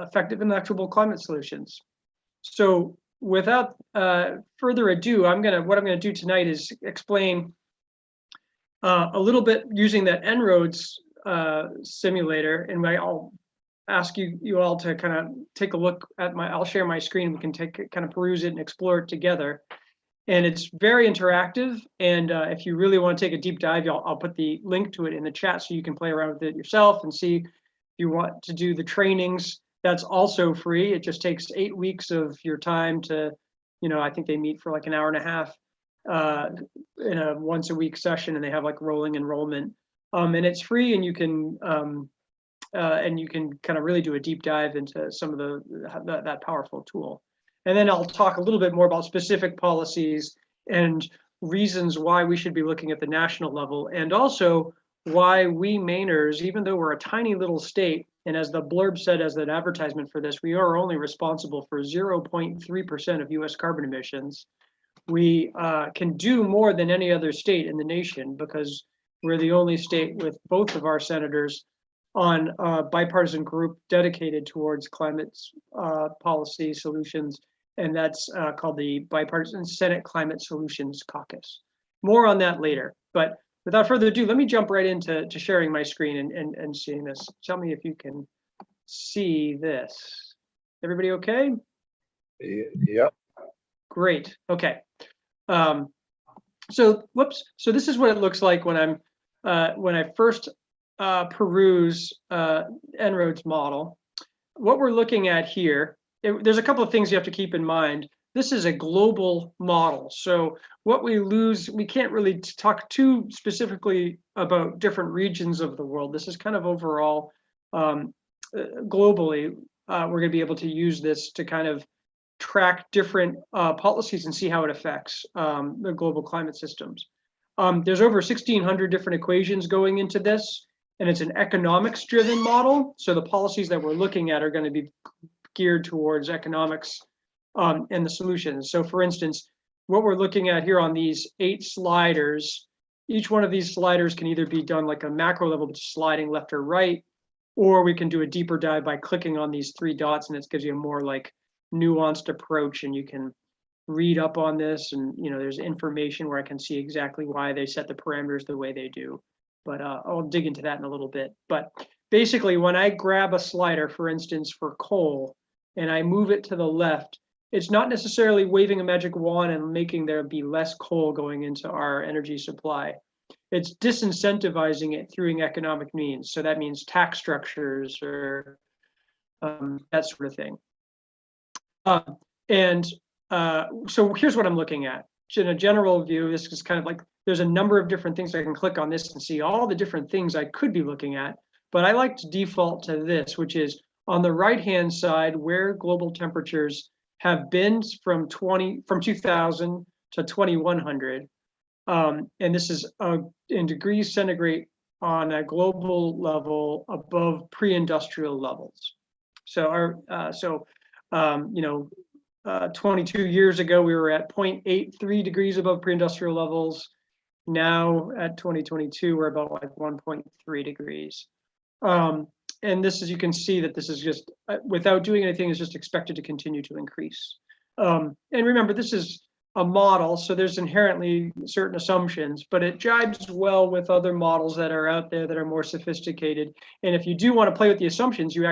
effective and actionable climate solutions. So without further ado, what I'm gonna do tonight is explain a little bit using that En-ROADS simulator, and I'll ask you all to kind of take a look at I'll share my screen. We can kind of peruse it and explore it together. And it's very interactive. And if you really want to take a deep dive, I'll put the link to it in the chat so you can play around with it yourself and see if you want to do the trainings. That's also free. It just takes 8 weeks of your time to, I think they meet for like an hour and a half in a once a week session, and they have like rolling enrollment. And it's free, and you can kind of really do a deep dive into some of that powerful tool. And then I'll talk a little bit more about specific policies and reasons why we should be looking at the national level, and also why we Mainers, even though we're a tiny little state, and as the blurb said as an advertisement for this, we are only responsible for 0.3% of US carbon emissions. We can do more than any other state in the nation because we're the only state with both of our senators on a bipartisan group dedicated towards climate policy solutions, and that's called the Bipartisan Senate Climate Solutions Caucus. More on that later, but without further ado, let me jump right into sharing my screen and seeing this. Tell me if you can see this. Everybody okay? Yep. Great, okay. So this is what it looks like when I first peruse En-ROADS model. What we're looking at here, there's a couple of things you have to keep in mind. This is a global model. So what we can't really talk too specifically about different regions of the world. This is kind of overall, globally, we're going to be able to use this to kind of track different policies and see how it affects the global climate systems. There's over 1,600 different equations going into this, and it's an economics-driven model. So the policies that we're looking at are going to be geared towards economics and the solutions. So for instance, what we're looking at here on these 8 sliders, each one of these sliders can either be done like a macro level, just sliding left or right, or we can do a deeper dive by clicking on these 3 dots, and it gives you a more like nuanced approach, and you can read up on this, and there's information where I can see exactly why they set the parameters the way they do. But I'll dig into that in a little bit. But basically, when I grab a slider, for instance, for coal, and I move it to the left, it's not necessarily waving a magic wand and making there be less coal going into our energy supply. It's disincentivizing it through economic means. So that means tax structures or that sort of thing. So here's what I'm looking at. In a general view, this is kind of like, there's a number of different things I can click on this and see all the different things I could be looking at, but I like to default to this, which is on the right-hand side where global temperatures have been from 2000 to 2100. And this is in degrees centigrade on a global level above pre-industrial levels. So 22 years ago, we were at 0.83 degrees above pre-industrial levels. Now at 2022, we're about like 1.3 degrees. And this, as you can see, that this is just, without doing anything, is just expected to continue to increase. And remember, this is a model, so there's inherently certain assumptions, but it jives well with other models that are out there that are more sophisticated. And if you do want to play with the assumptions, you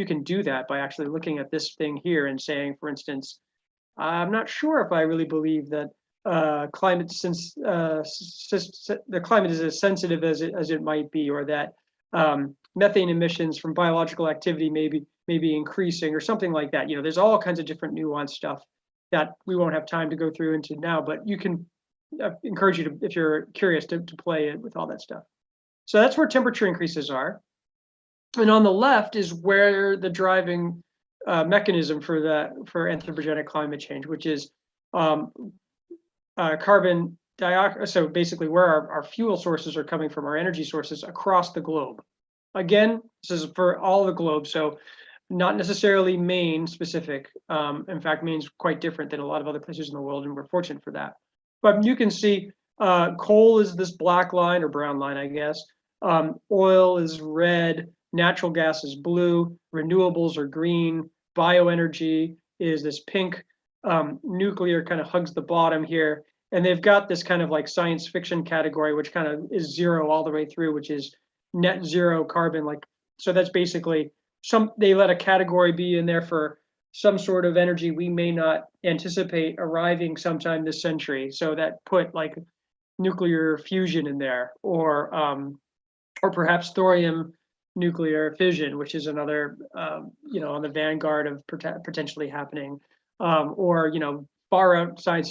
can do that by actually looking at this thing here and saying, for instance, I'm not sure if I really believe that the climate is as sensitive as it might be, or that methane emissions from biological activity may be increasing, or something like that. There's all kinds of different nuanced stuff that we won't have time to go through into now, but you can encourage you to, if you're curious, to play it with all that stuff. So that's where temperature increases are. And on the left is where the driving mechanism for anthropogenic climate change, which is carbon dioxide. So basically where our fuel sources are coming from, our energy sources across the globe. Again, this is for all the globe. So not necessarily Maine specific. In fact, Maine's quite different than a lot of other places in the world, and we're fortunate for that. But you can see coal is this black line or brown line, I guess. Oil is red. natural gas is blue, renewables are green, bioenergy is this pink, nuclear kind of hugs the bottom here. And they've got this kind of like science fiction category, which kind of is 0 all the way through, which is net zero carbon. Like, so that's basically they let a category be in there for some sort of energy we may not anticipate arriving sometime this century. So that put like nuclear fusion in there, or perhaps thorium nuclear fission, which is another, on the vanguard of potentially happening, or, far outside,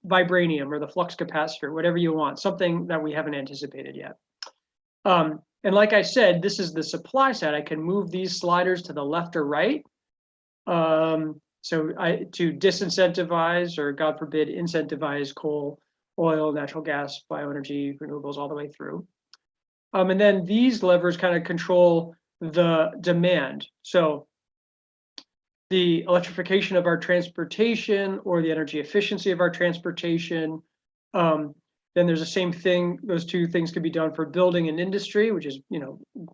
vibranium or the flux capacitor, whatever you want, something that we haven't anticipated yet. And like I said, this is the supply side. I can move these sliders to the left or right. To disincentivize, or God forbid, incentivize coal, oil, natural gas, bioenergy, renewables all the way through. And then these levers kind of control the demand. So the electrification of our transportation, or the energy efficiency of our transportation. Then there's the same thing, those two things could be done for building and industry, which is,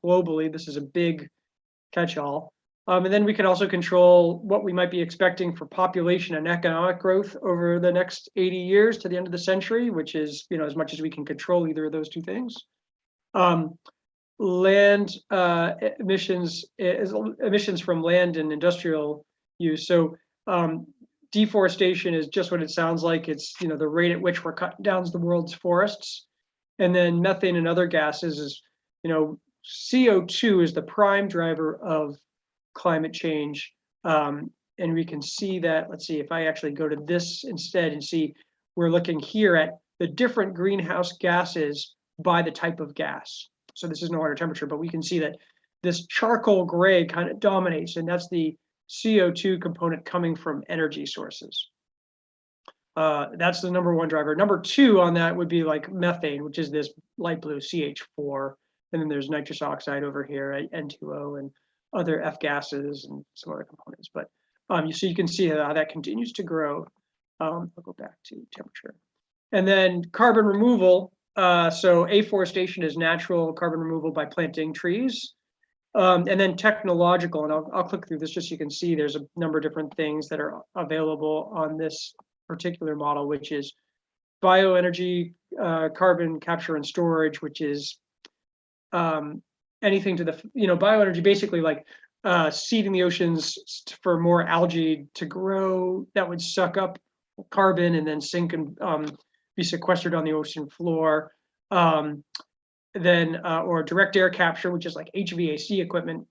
globally, this is a big catch-all. And then we can also control what we might be expecting for population and economic growth over the next 80 years to the end of the century, which is, as much as we can control either of those two things. Land emissions from land and industrial use. So deforestation is just what it sounds like. It's, the rate at which we're cutting down the world's forests. And then methane and other gases is, CO2 is the prime driver of climate change. And we can see that, let's see, if I actually go to this instead and see, we're looking here at the different greenhouse gases by the type of gas. So this is no water temperature, but we can see that this charcoal gray kind of dominates, and that's the CO2 component coming from energy sources. That's the number one driver. Number two on that would be like methane, which is this light blue CH4. And then there's nitrous oxide over here, N2O, and other F gases and some other components. But so you can see how that continues to grow. I'll go back to temperature. And then carbon removal. So afforestation is natural carbon removal by planting trees. And then technological, and I'll click through this just so you can see there's a number of different things that are available on this particular model, which is bioenergy, carbon capture and storage, which is anything to the, bioenergy, basically like seeding the oceans for more algae to grow that would suck up carbon and then sink and be sequestered on the ocean floor. Then or direct air capture, which is like HVAC equipment,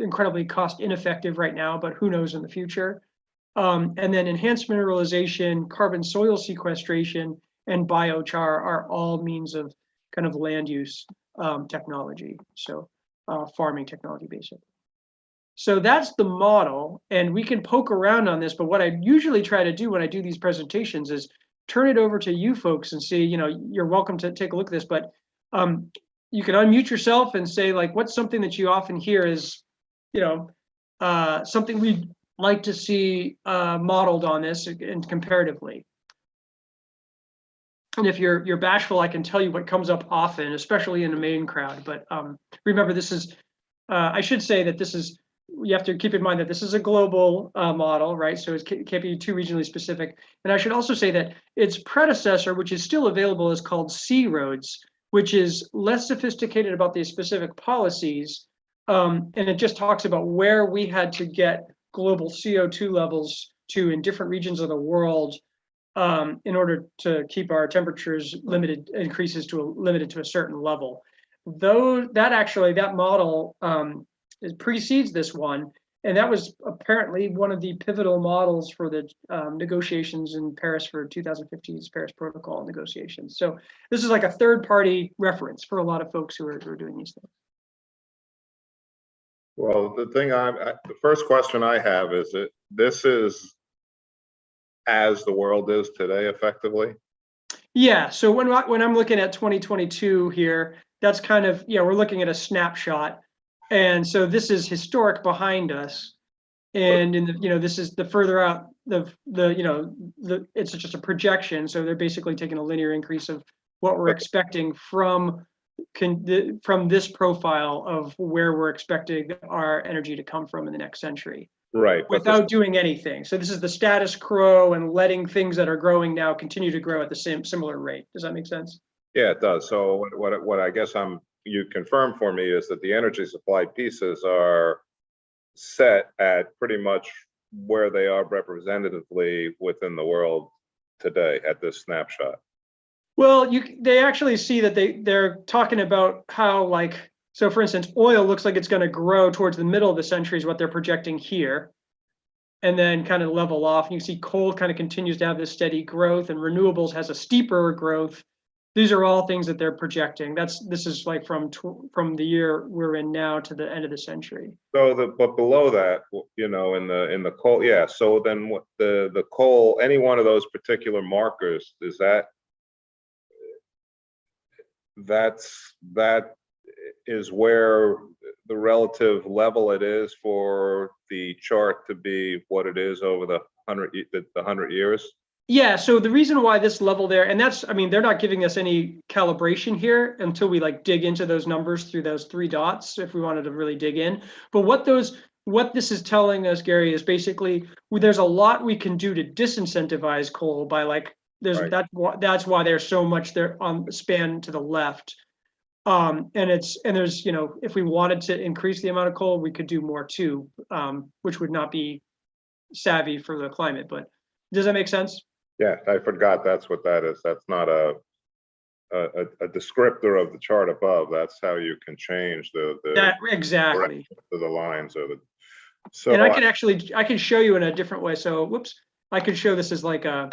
incredibly cost ineffective right now, but who knows in the future. And then enhanced mineralization, carbon soil sequestration, and biochar are all means of kind of land use technology. So farming technology, basically. So that's the model, and we can poke around on this, but what I usually try to do when I do these presentations is turn it over to you folks and see, you're welcome to take a look at this, but you can unmute yourself and say, like, what's something that you often hear is, something we'd like to see modeled on this and comparatively. And if you're bashful, I can tell you what comes up often, especially in the main crowd. But remember, this is, I should say that this is, you have to keep in mind that this is a global model, right? So it can't be too regionally specific. And I should also say that its predecessor, which is still available, is called C-ROADS, which is less sophisticated about the specific policies. And it just talks about where we had to get global CO2 levels to in different regions of the world in order to keep our temperatures limited to a certain level. Though that model precedes this one, and that was apparently one of the pivotal models for the negotiations in Paris for 2015's Paris Protocol negotiations. So this is like a third-party reference for a lot of folks who are doing these things. Well, the first question I have is that this is as the world is today, effectively. Yeah. So when I'm looking at 2022 here, that's kind of, we're looking at a snapshot. And so this is historic behind us, and in the, this is the further out it's just a projection. So they're basically taking a linear increase of what we're expecting from from this profile of where we're expecting our energy to come from in the next century. Right. Without doing anything. So this is the status quo and letting things that are growing now continue to grow at the similar rate. Does that make sense? Yeah, it does. So what I guess you confirm for me is that the energy supply pieces are set at pretty much where they are representatively within the world today at this snapshot. Well, they actually see that they're talking about how, like, so for instance, oil looks like it's going to grow towards the middle of the century is what they're projecting here, and then kind of level off. And you see coal kind of continues to have this steady growth, and renewables has a steeper growth. These are all things that they're projecting. This is like from the year we're in now to the end of the century. So but below that, you know, in the coal, yeah. So then what the coal, any one of those particular markers, is that is where the relative level it is for the chart to be what it is over the 100 years. Yeah, so the reason why this level there, and that's, I mean, they're not giving us any calibration here until we like dig into those numbers through those 3 dots if we wanted to really dig in. But what this is telling us, Gary, is basically there's a lot we can do to disincentivize coal by like Right. that's why there's so much there on the span to the left. And there's, you know, if we wanted to increase the amount of coal, we could do more too, which would not be savvy for the climate. But does that make sense? Yeah, I forgot that's what that is. That's not a descriptor of the chart above. That's how you can change That exactly. the lines of it. So And I can show you in a different way. So whoops, I could show this as like a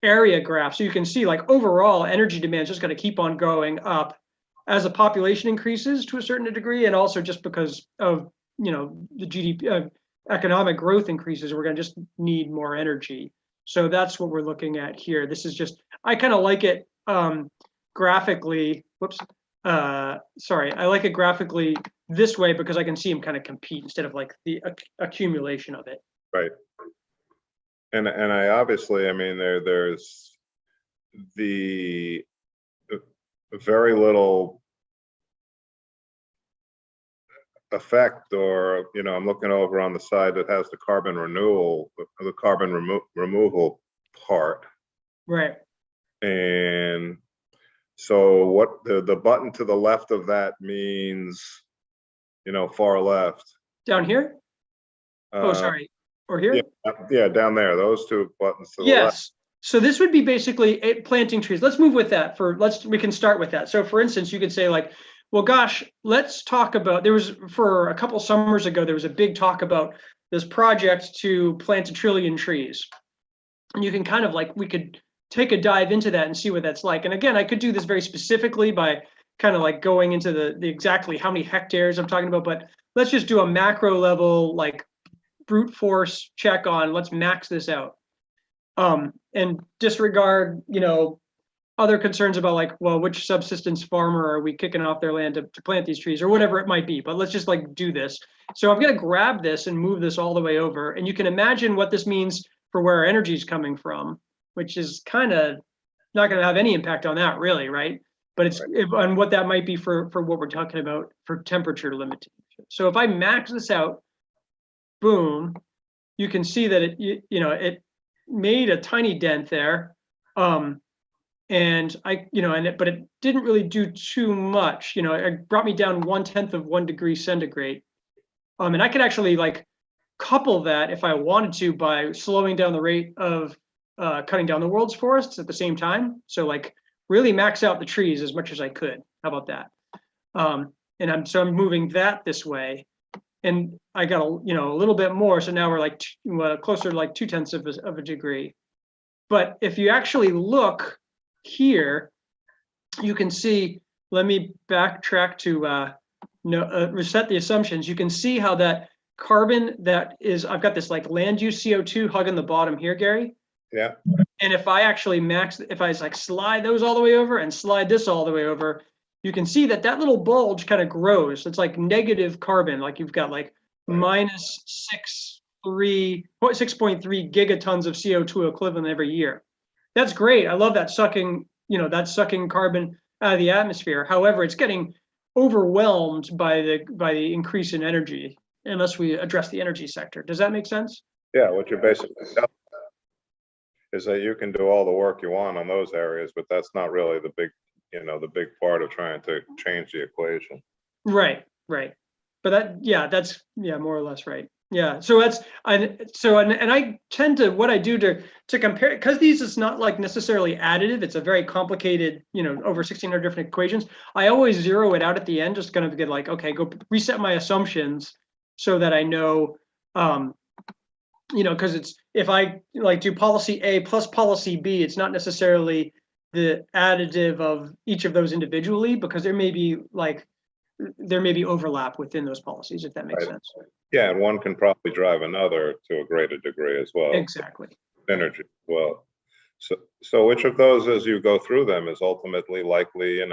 area graph. So you can see like overall energy demand is just going to keep on going up as the population increases to a certain degree, and also just because of, you know, the GDP economic growth increases, we're going to just need more energy. So that's what we're looking at here. This is just, I kind of like it graphically. Whoops. Sorry, I like it graphically this way because I can see them kind of compete instead of like the accumulation of it. right. And I obviously, I mean, there's the very little effect, or, you know, I'm looking over on the side that has the carbon removal removal part. Right. And so what the button to the left of that means, you know, far left. Down here? Oh, sorry. Or here? Yeah, down there, those 2 buttons to the left. Yes. So this would be basically planting trees. Let's move with that we can start with that. So for instance, you could say like, well, gosh, let's talk about, for a couple summers ago, there was a big talk about this project to plant 1 trillion trees. And you can kind of like, we could take a dive into that and see what that's like. And again, I could do this very specifically by kind of like going into the exactly how many hectares I'm talking about, but let's just do a macro level, like brute force check on, let's max this out. And disregard, you know, other concerns about like, well, which subsistence farmer are we kicking off their land to plant these trees or whatever it might be, but let's just like do this. So I'm going to grab this and move this all the way over. And you can imagine what this means for where our energy is coming from, which is kind of not going to have any impact on that really, right? But it's on what that might be for what we're talking about for temperature limitation. So if I max this out, boom, you can see that it made a tiny dent there. And but it didn't really do too much. You know, it brought me down 1/10 of 1 degree centigrade. And I could actually like couple that if I wanted to by slowing down the rate of cutting down the world's forests at the same time. So like really max out the trees as much as I could. How about that? And I'm moving that this way, and I got a little bit more. So now we're like closer to like 2/10 of a degree. But if you actually look here, you can see, let me backtrack to reset the assumptions. You can see how that carbon I've got this like land use CO2 hugging the bottom here, Gary. Yeah. And if I actually if I like slide those all the way over and slide this all the way over, you can see that little bulge kind of grows. It's like negative carbon, like you've got like minus 6.3 gigatons of CO2 equivalent every year. That's great. I love that sucking, that's sucking carbon out of the atmosphere. However, it's getting overwhelmed by the increase in energy unless we address the energy sector. Does that make sense? Yeah, what you're basically telling is that you can do all the work you want on those areas, but that's not really the big, the big part of trying to change the equation. Right. But that's more or less right. Yeah. So I tend to, what I do to compare, because these is not like necessarily additive. It's a very complicated, over 1,600 different equations. I always zero it out at the end, just kind of get like, okay, go reset my assumptions so that I know, because it's, if I like do policy A plus policy B, it's not necessarily the additive of each of those individually, because there may be overlap within those policies, if that makes Right. sense. Yeah, and one can probably drive another to a greater degree as well. Exactly. Energy as well. So which of those, as you go through them, is ultimately likely,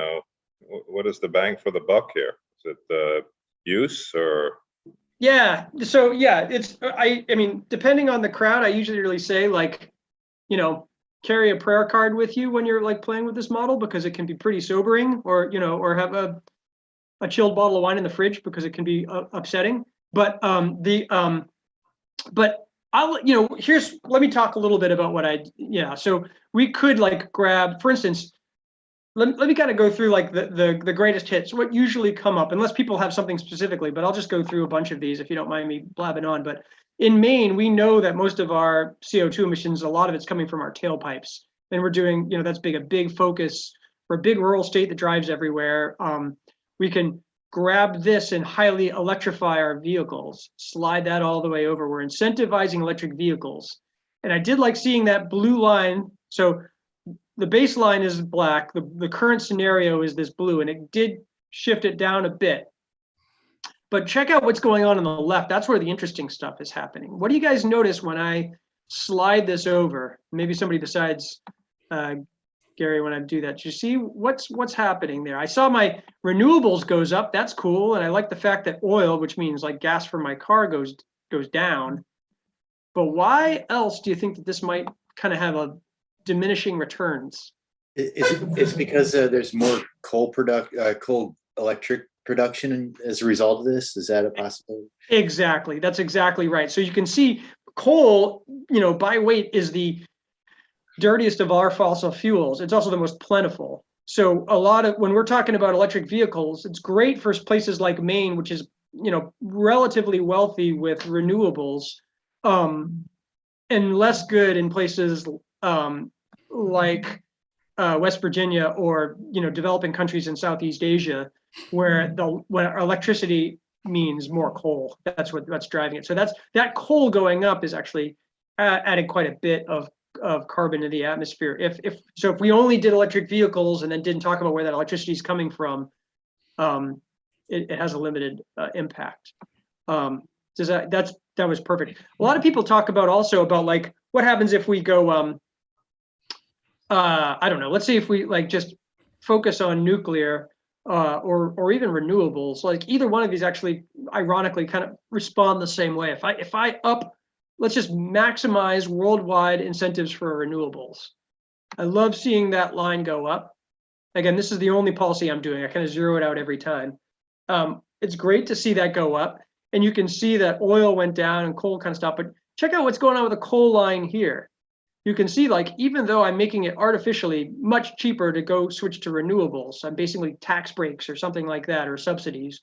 what is the bang for the buck here? Is it use or? Yeah. So yeah, I mean, depending on the crowd, I usually really say like, carry a prayer card with you when you're like playing with this model, because it can be pretty sobering, or have a chilled bottle of wine in the fridge because it can be upsetting. But but let me talk a little bit about so we could like grab, for instance, let me kind of go through like the greatest hits, what usually come up, unless people have something specifically, but I'll just go through a bunch of these if you don't mind me blabbing on. But in Maine, we know that most of our CO2 emissions, a lot of it's coming from our tailpipes. And we're doing, that's a big focus for a big rural state that drives everywhere. We can grab this and highly electrify our vehicles, slide that all the way over. We're incentivizing electric vehicles. And I did like seeing that blue line. So the baseline is black. The current scenario is this blue, and it did shift it down a bit. But check out what's going on the left. That's where the interesting stuff is happening. What do you guys notice when I slide this over? Maybe somebody besides Gary, when I do that, do you see what's happening there? I saw my renewables goes up. That's cool. And I like the fact that oil, which means like gas for my car, goes down. But why else do you think that this might kind of have a diminishing returns? It's because there's more coal electric production as a result of this. Is that a possibility? Exactly. That's exactly right. So you can see coal, by weight is the dirtiest of our fossil fuels. It's also the most plentiful. So when we're talking about electric vehicles, it's great for places like Maine, which is, relatively wealthy with renewables, and less good in places like West Virginia or developing countries in Southeast Asia, where electricity means more coal. That's what's driving it. So that coal going up is actually adding quite a bit of carbon to the atmosphere. If we only did electric vehicles and then didn't talk about where that electricity is coming from, it has a limited impact. That was perfect. A lot of people talk about like what happens if we go I don't know. Let's say if we like just focus on nuclear or even renewables. Like either one of these actually, ironically, kind of respond the same way. Let's just maximize worldwide incentives for renewables. I love seeing that line go up. Again, this is the only policy I'm doing. I kind of zero it out every time. It's great to see that go up. And you can see that oil went down and coal kind of stopped. But check out what's going on with the coal line here. You can see, like, even though I'm making it artificially much cheaper to go switch to renewables, I'm basically tax breaks or something like that, or subsidies.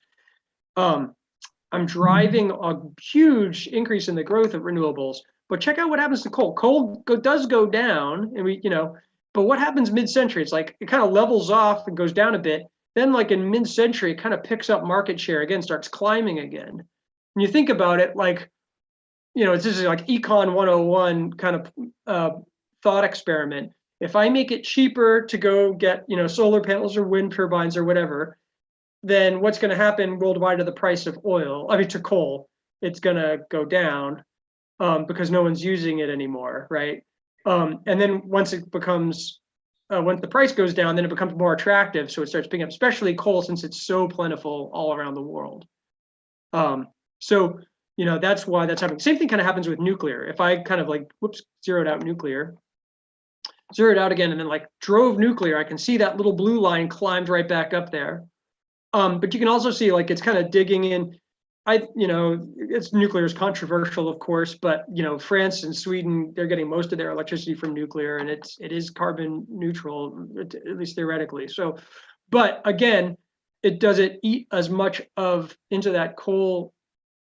I'm driving a huge increase in the growth of renewables. But check out what happens to coal. Coal does go down, and but what happens mid-century? It's like it kind of levels off and goes down a bit. Then, like in mid-century, it kind of picks up market share again, starts climbing again. When you think about it, like, it's just like Econ 101 kind of thought experiment. If I make it cheaper to go get, solar panels or wind turbines or whatever, then what's going to happen worldwide to the price of to coal? It's going to go down because no one's using it anymore, right? And then once the price goes down, then it becomes more attractive. So it starts picking up, especially coal, since it's so plentiful all around the world. So that's why that's happening. Same thing kind of happens with nuclear. If I kind of like, zeroed out nuclear, zeroed out again, and then like drove nuclear, I can see that little blue line climbed right back up there. But you can also see like it's kind of digging in. It's nuclear is controversial, of course, but France and Sweden, they're getting most of their electricity from nuclear, and it is carbon neutral, at least theoretically. So, but again, it doesn't eat as much into that coal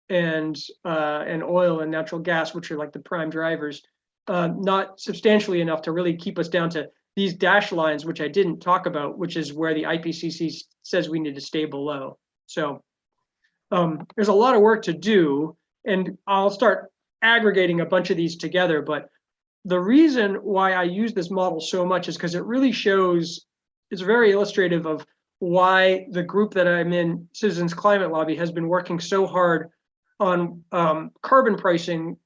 and oil and natural gas, which are like the prime drivers, not substantially enough to really keep us down to these dash lines, which I didn't talk about, which is where the IPCC says we need to stay below. So there's a lot of work to do, and I'll start aggregating a bunch of these together. But the reason why I use this model so much is because it really shows, it's very illustrative of why the group that I'm in, Citizens Climate Lobby, has been working so hard on carbon pricing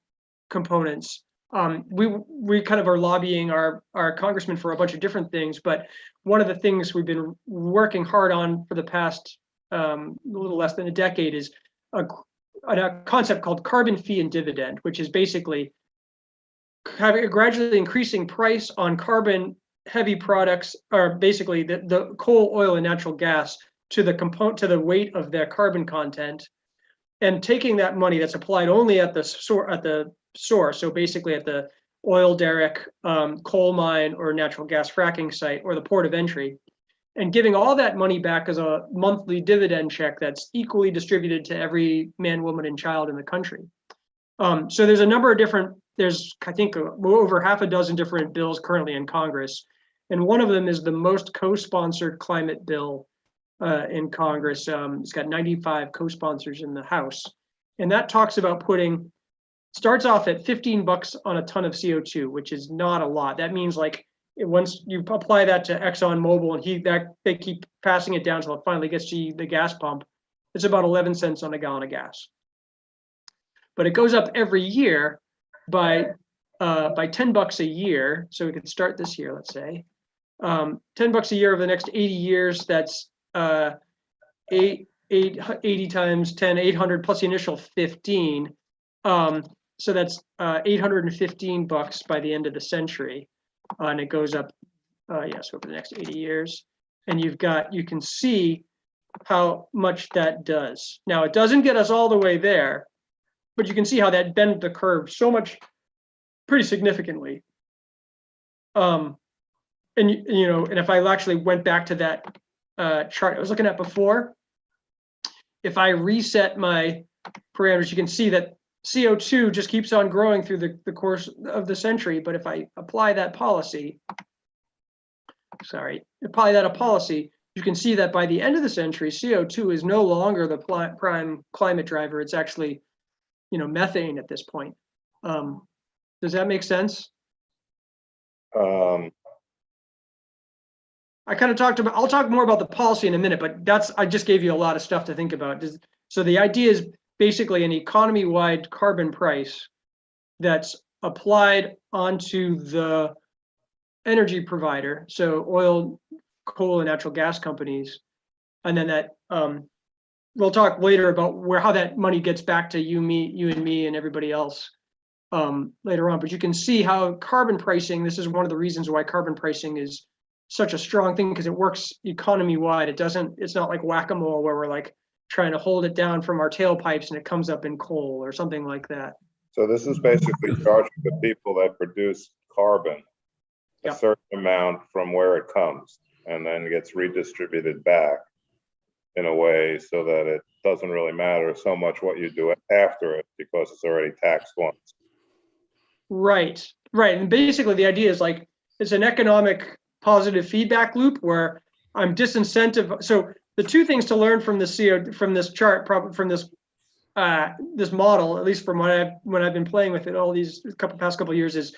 components. We kind of are lobbying our congressman for a bunch of different things, but one of the things we've been working hard on for the past a little less than a decade is a concept called carbon fee and dividend, which is basically having a gradually increasing price on carbon heavy products, or basically the coal, oil, and natural gas to the weight of their carbon content, and taking that money that's applied only at the source, so basically at the oil derrick, coal mine, or natural gas fracking site, or the port of entry, and giving all that money back as a monthly dividend check that's equally distributed to every man, woman, and child in the country. So there's a number of different, there's I think over half a dozen different bills currently in Congress, and one of them is the most co-sponsored climate bill in Congress. It's got 95 co-sponsors in the House, and that talks about starts off at $15 on a ton of CO2, which is not a lot. That means like once you apply that to ExxonMobil and they keep passing it down until it finally gets to the gas pump, it's about 11 cents on a gallon of gas. But it goes up every year by $10 a year. So we could start this year, let's say. $10 a year over the next 80 years, that's 80 times 10, 800 plus the initial 15. So that's $815 by the end of the century. And it goes up, yes, over the next 80 years. And you can see how much that does. Now, it doesn't get us all the way there, but you can see how that bent the curve so much, pretty significantly. And if I actually went back to that chart I was looking at before, if I reset my parameters, you can see that CO2 just keeps on growing through the course of the century. But if I apply that policy, you can see that by the end of the century, CO2 is no longer the prime climate driver. It's actually, methane at this point. Does that make sense? I kind of I'll talk more about the policy in a minute, but I just gave you a lot of stuff to think about. So the idea is basically an economy-wide carbon price that's applied onto the energy provider, so oil, coal, and natural gas companies, and then that we'll talk later about how that money gets back to you and me, and everybody else later on. But you can see how carbon pricing. This is one of the reasons why carbon pricing is such a strong thing, because it works economy-wide. It's not like whack-a-mole where we're like trying to hold it down from our tailpipes and it comes up in coal or something like that. So this is basically charging the people that produce carbon a Yep. certain amount from where it comes, and then gets redistributed back in a way so that it doesn't really matter so much what you do after it, because it's already taxed once. Right. And basically the idea is like, it's an economic positive feedback loop where I'm disincentive. So the two things to learn from this chart, probably from this model, at least from when I've been playing with it all these past couple of years, is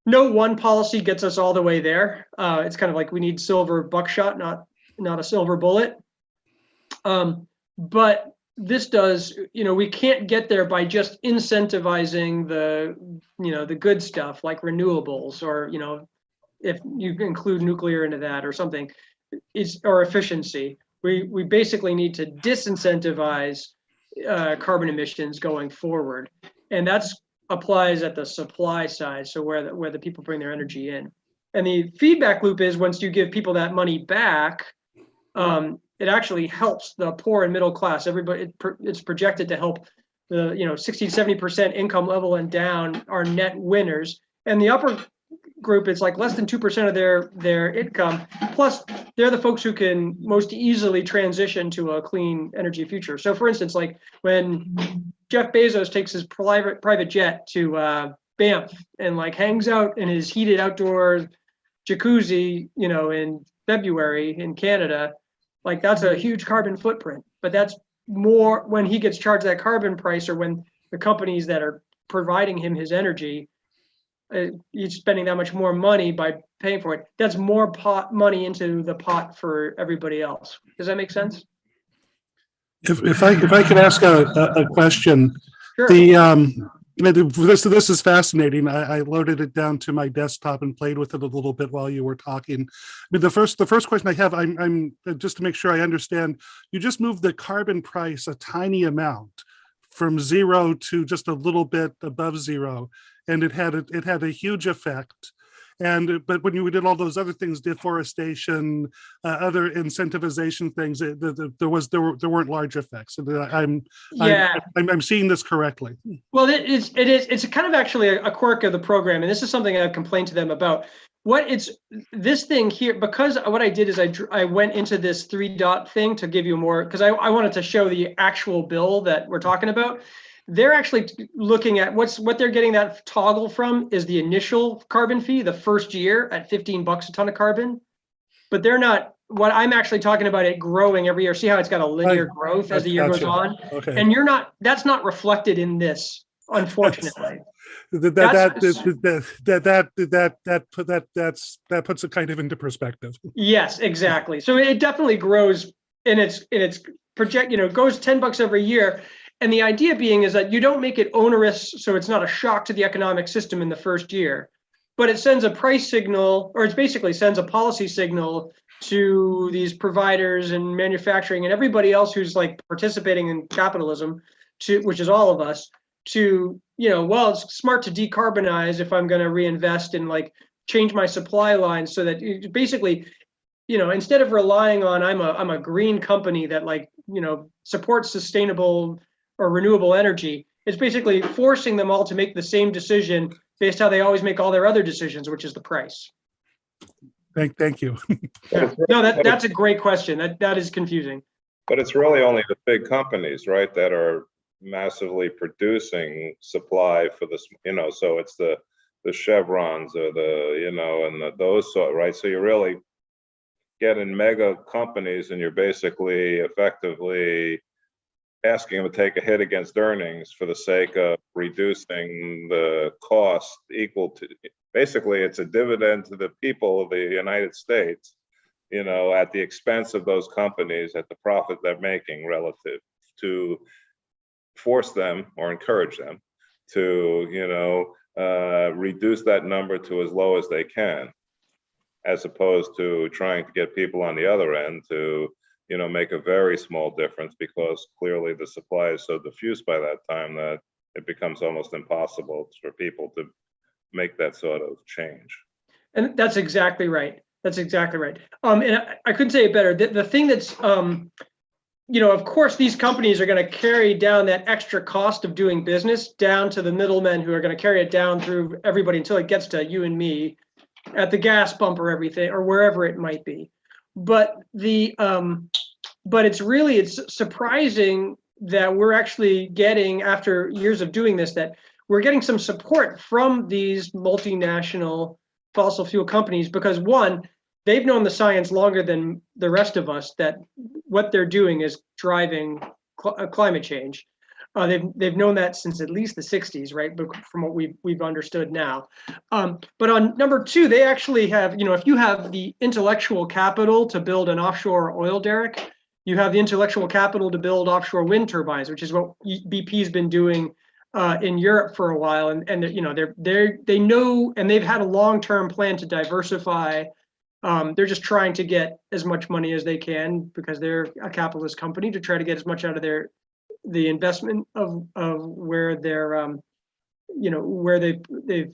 no one policy gets us all the way there. It's kind of like we need silver buckshot, not a silver bullet. But this does, we can't get there by just incentivizing the good stuff like renewables, or if you include nuclear into that or something, or efficiency. We basically need to disincentivize carbon emissions going forward, and that's applies at the supply side, so where the people bring their energy in. And the feedback loop is once you give people that money back, it actually helps the poor and middle class. Everybody, it's projected to help the 60 to 70% income level and down are net winners. And the upper group, it's like less than 2% of their income. Plus, they're the folks who can most easily transition to a clean energy future. So, for instance, like when Jeff Bezos takes his private jet to Banff and like hangs out in his heated outdoor jacuzzi, in February in Canada, like that's a huge carbon footprint. But that's more when he gets charged that carbon price, or when the companies that are providing him his energy, he's spending that much more money by paying for it. That's more money into the pot for everybody else. Does that make sense? If I could ask a question, Sure. This is fascinating. I loaded it down to my desktop and played with it a little bit while you were talking. I mean, the first question I have, I'm just to make sure I understand. You just moved the carbon price a tiny amount from zero to just a little bit above zero, and it had a huge effect. But when you did all those other things, deforestation, other incentivization things, there weren't large effects. I'm seeing this correctly. Well, it's kind of actually a quirk of the program, and this is something I've complained to them about. This thing here, because what I did is I went into this 3-dot thing to give you more, because I wanted to show the actual bill that we're talking about. They're actually looking at what they're getting that toggle from is the initial carbon fee, the first year at $15 a ton of carbon. But they're not, what I'm actually talking about, it growing every year. See how it's got a linear growth as the year goes on? Okay. And that's not reflected in this, unfortunately. That puts it kind of into perspective. Yes, exactly. So it definitely grows, and it's project, it goes $10 every year. And the idea being is that you don't make it onerous, so it's not a shock to the economic system in the first year, but it sends a price signal, or it basically sends a policy signal to these providers and manufacturing and everybody else who's like participating in capitalism, which is all of us, well, it's smart to decarbonize if I'm going to reinvest and like change my supply lines so that it basically, instead of relying on I'm a green company that supports sustainable or renewable energy, it's basically forcing them all to make the same decision based how they always make all their other decisions, which is the price. Thank you. Yeah. No, that's a great question. That is confusing. But it's really only the big companies, right, that are massively producing supply for this, so it's the Chevrons or and those sort, right? So you're really getting mega companies, and you're basically effectively asking them to take a hit against earnings for the sake of reducing the cost equal to, basically it's a dividend to the people of the United States, at the expense of those companies, at the profit they're making relative to force them or encourage them to, reduce that number to as low as they can, as opposed to trying to get people on the other end to make a very small difference, because clearly the supply is so diffused by that time that it becomes almost impossible for people to make that sort of change. And that's exactly right. That's exactly right. And I couldn't say it better. The thing that's, of course, these companies are going to carry down that extra cost of doing business down to the middlemen, who are going to carry it down through everybody until it gets to you and me at the gas pump or everything, or wherever it might be. But it's surprising that we're actually getting, after years of doing this, that we're getting some support from these multinational fossil fuel companies, because one, they've known the science longer than the rest of us, that what they're doing is driving climate change. They've known that since at least the 60s, right? But from what we've understood now. But on number two, they actually have, if you have the intellectual capital to build an offshore oil derrick, you have the intellectual capital to build offshore wind turbines, which is what BP's been doing in Europe for a while. And they know, and they've had a long-term plan to diversify. They're just trying to get as much money as they can, because they're a capitalist company, to try to get as much out of the investment of where they're where they've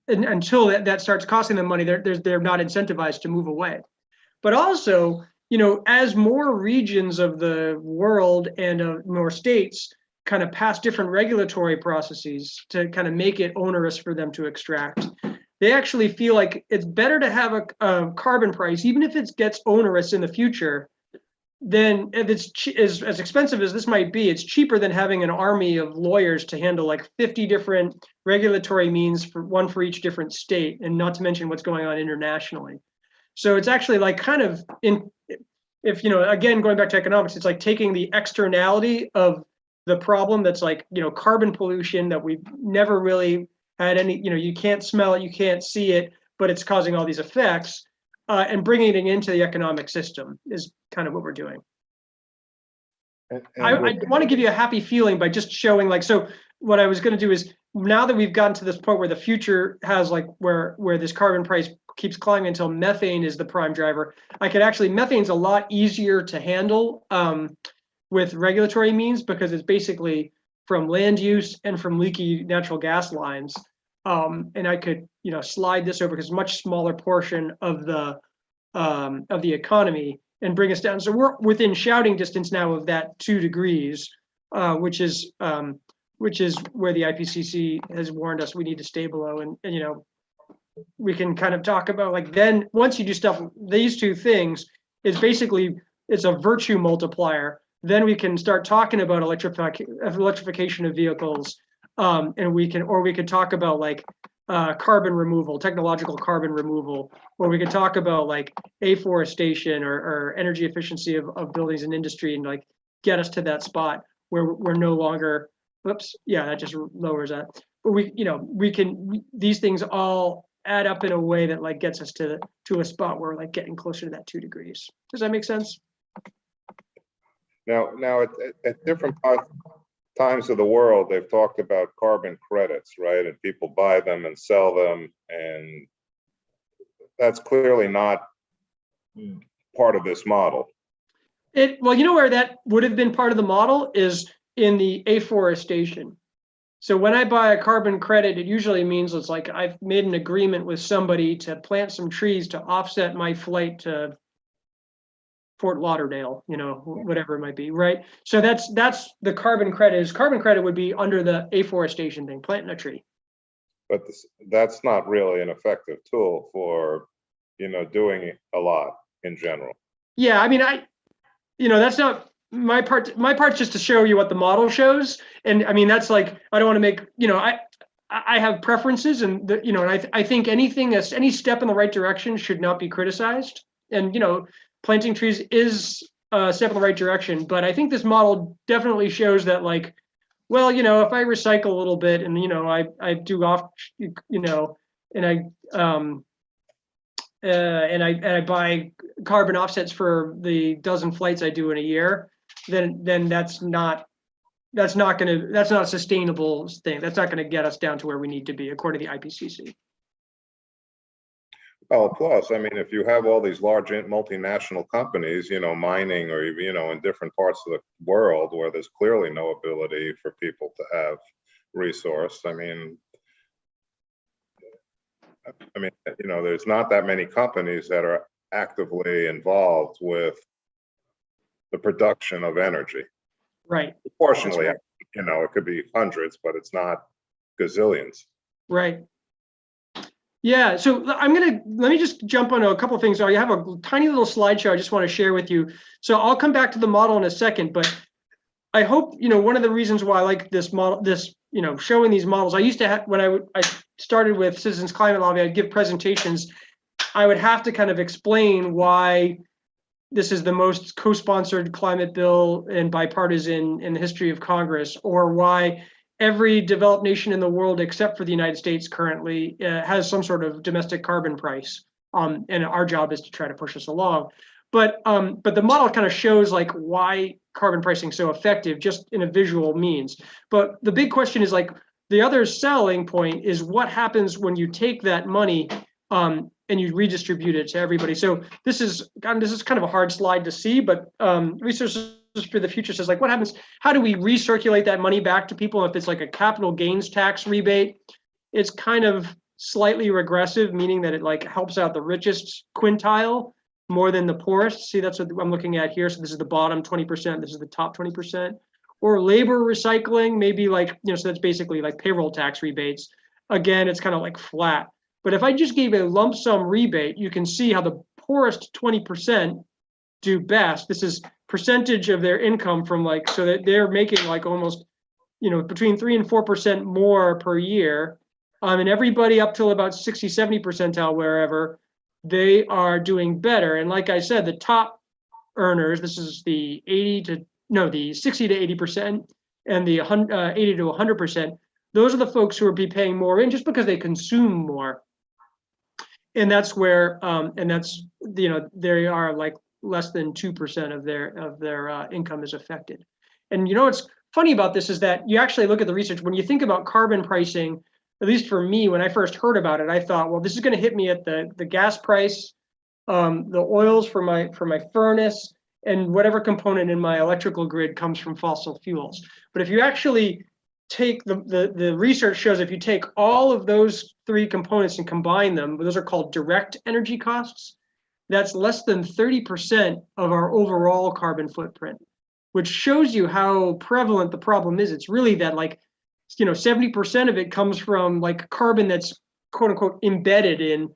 until that starts costing them money, they're not incentivized to move away. But also, as more regions of the world and more states kind of pass different regulatory processes to kind of make it onerous for them to extract, they actually feel like it's better to have a carbon price, even if it gets onerous in the future. Then if it's as expensive as this might be, it's cheaper than having an army of lawyers to handle like 50 different regulatory means, for one for each different state, and not to mention what's going on internationally. So it's actually like kind of again, going back to economics, it's like taking the externality of the problem that's like, carbon pollution that we've never really had any, you can't smell it, you can't see it, but it's causing all these effects, and bringing it into the economic system is kind of what we're doing. I want to give you a happy feeling by just showing so what I was going to do is, now that we've gotten to this point where the future has where this carbon price keeps climbing until methane is the prime driver, methane's a lot easier to handle with regulatory means, because it's basically from land use and from leaky natural gas lines. And I could, slide this over because it's a much smaller portion of the economy, and bring us down. So we're within shouting distance now of that 2 degrees, which is where the IPCC has warned us we need to stay below. And we can kind of talk about then once you do these two things, it's a virtue multiplier. Then we can start talking about electrification of vehicles, and we could talk about carbon removal, technological carbon removal, or we could talk about afforestation or energy efficiency of buildings and industry, and get us to that spot where we're no longer. Oops, yeah, that just lowers that. But these things all add up in a way that gets us to a spot where we're getting closer to that 2 degrees. Does that make sense? Now at different times of the world, they've talked about carbon credits, right? And people buy them and sell them, and that's clearly not part of this model. Where that would have been part of the model is in the afforestation. So when I buy a carbon credit, it usually means it's I've made an agreement with somebody to plant some trees to offset my flight to Fort Lauderdale, whatever it might be, right? So that's the carbon credit. Carbon credit would be under the afforestation thing, planting a tree. But that's not really an effective tool for, doing a lot in general. Yeah, I mean, that's not my part. My part's just to show you what the model shows, and I mean that's I don't want to make I have preferences, and I think any step in the right direction should not be criticized, and planting trees is a step in the right direction, but I think this model definitely shows that if I recycle a little bit and I do off, and I buy carbon offsets for the dozen flights I do in a year, then that's not a sustainable thing. That's not going to get us down to where we need to be according to the IPCC. Well, plus, I mean, if you have all these large multinational companies, mining or, in different parts of the world where there's clearly no ability for people to have resource, I mean, there's not that many companies that are actively involved with the production of energy. Right. Proportionally, right. It could be hundreds, but it's not gazillions. Right. Yeah, so let me just jump on a couple of things. I have a tiny little slideshow I just want to share with you. So I'll come back to the model in a second, but I hope, one of the reasons why I like this model, showing these models, I used to have, when I started with Citizens Climate Lobby, I'd give presentations. I would have to kind of explain why this is the most co-sponsored climate bill and bipartisan in the history of Congress, or why every developed nation in the world except for the United States currently has some sort of domestic carbon price, and our job is to try to push us along. But the model kind of shows why carbon pricing is so effective, just in a visual means. But the big question is the other selling point is what happens when you take that money and you redistribute it to everybody. So this is kind of a hard slide to see, but Resources for the Future says what happens, how do we recirculate that money back to people? If it's a capital gains tax rebate, it's kind of slightly regressive, meaning that it like helps out the richest quintile more than the poorest. See, that's what I'm looking at here. So this is the bottom 20%, this is the top 20%. Or labor recycling, maybe like, so that's basically like payroll tax rebates. Again, it's kind of like flat. But if I just gave a lump sum rebate, you can see how the poorest 20% do best. This is percentage of their income from like, so that they're making like almost, between 3 and 4% more per year. And everybody up till about 60, 70 percentile, wherever, they are doing better. And like I said, the top earners, this is the 60 to 80% and the 80 to 100%. Those are the folks who are be paying more in just because they consume more. And that's where, they are like less than 2% of their income is affected. And what's funny about this is that you actually look at the research, when you think about carbon pricing, at least for me, when I first heard about it, I thought, well, this is going to hit me at the gas price, the oils for my furnace, and whatever component in my electrical grid comes from fossil fuels. But if you actually take the research shows, if you take all of those three components and combine them, those are called direct energy costs, that's less than 30% of our overall carbon footprint, which shows you how prevalent the problem is. It's really that 70% of it comes from like carbon that's quote unquote embedded in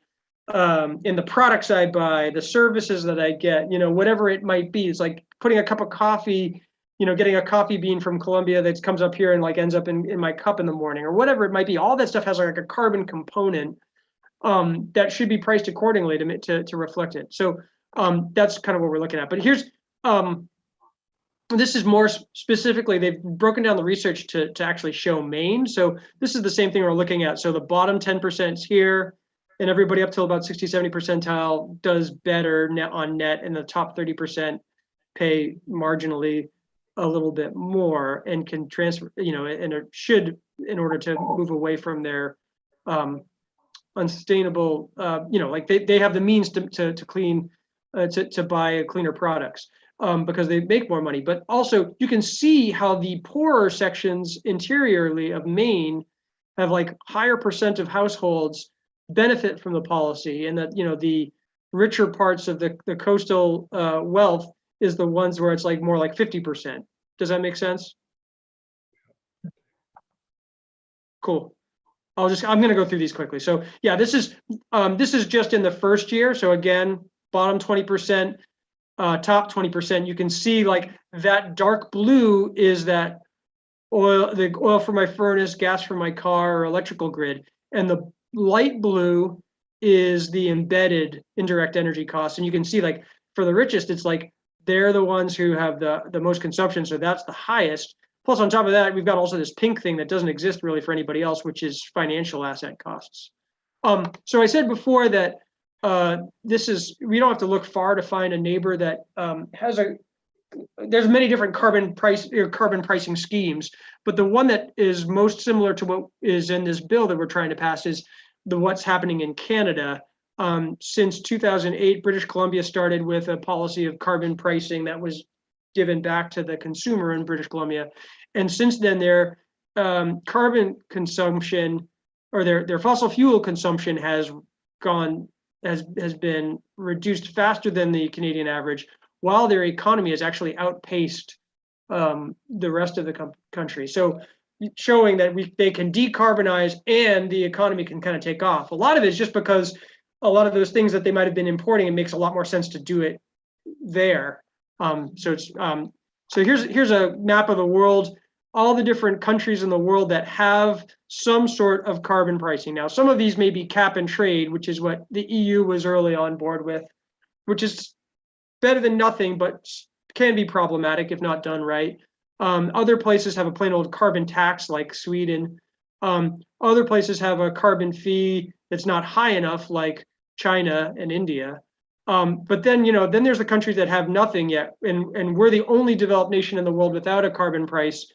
the products I buy, the services that I get, whatever it might be. It's like putting a cup of coffee, getting a coffee bean from Colombia that comes up here and like ends up in my cup in the morning, or whatever it might be. All that stuff has like a carbon component that should be priced accordingly to reflect it. So that's kind of what we're looking at. But here's this is more specifically, they've broken down the research to actually show Maine. So this is the same thing we're looking at. So the bottom 10% is here, and everybody up till about 60, 70 percentile does better net on net, and the top 30% pay marginally a little bit more and can transfer, and it should, in order to move away from their unsustainable, like they have the means to clean, to buy cleaner products. Because they make more money. But also you can see how the poorer sections interiorly of Maine have like higher percent of households benefit from the policy, and that the richer parts of the coastal wealth is the ones where it's like more like 50%. Does that make sense? Cool. I'm gonna go through these quickly. So yeah, this is just in the first year. So again, bottom 20%. Top 20%, you can see like that dark blue is that the oil for my furnace, gas for my car, or electrical grid. And the light blue is the embedded indirect energy costs. And you can see like for the richest, it's like they're the ones who have the most consumption. So that's the highest. Plus on top of that, we've got also this pink thing that doesn't exist really for anybody else, which is financial asset costs. So I said before that we don't have to look far to find a neighbor that there's many different carbon pricing schemes, but the one that is most similar to what is in this bill that we're trying to pass is what's happening in Canada. Since 2008, British Columbia started with a policy of carbon pricing that was given back to the consumer in British Columbia. And since then, their carbon consumption, or their fossil fuel consumption has been reduced faster than the Canadian average, while their economy has actually outpaced the rest of the country. So showing that they can decarbonize and the economy can kind of take off. A lot of it is just because a lot of those things that they might have been importing, it makes a lot more sense to do it there. So here's a map of the world, all the different countries in the world that have some sort of carbon pricing. Now, some of these may be cap and trade, which is what the EU was early on board with, which is better than nothing, but can be problematic if not done right. Other places have a plain old carbon tax, like Sweden. Other places have a carbon fee that's not high enough, like China and India. But then, then there's the countries that have nothing yet, and we're the only developed nation in the world without a carbon price.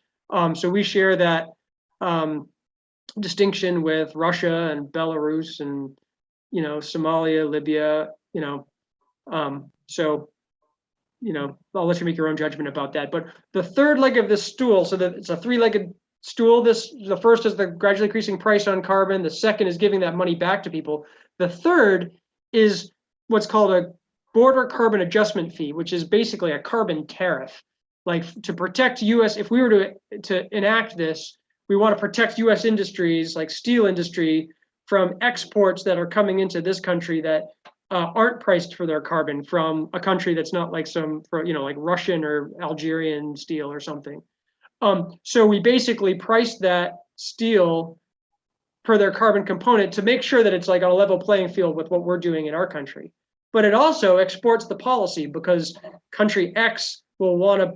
So we share that distinction with Russia and Belarus and Somalia, Libya. So I'll let you make your own judgment about that. But the third leg of this stool, so that it's a three-legged stool, the first is the gradually increasing price on carbon. The second is giving that money back to people. The third is what's called a border carbon adjustment fee, which is basically a carbon tariff. Like to protect US, if we were to enact this, we want to protect US industries like steel industry from exports that are coming into this country that aren't priced for their carbon from a country that's not like like Russian or Algerian steel or something. So we basically priced that steel per their carbon component to make sure that it's like on a level playing field with what we're doing in our country. But it also exports the policy because country X will want to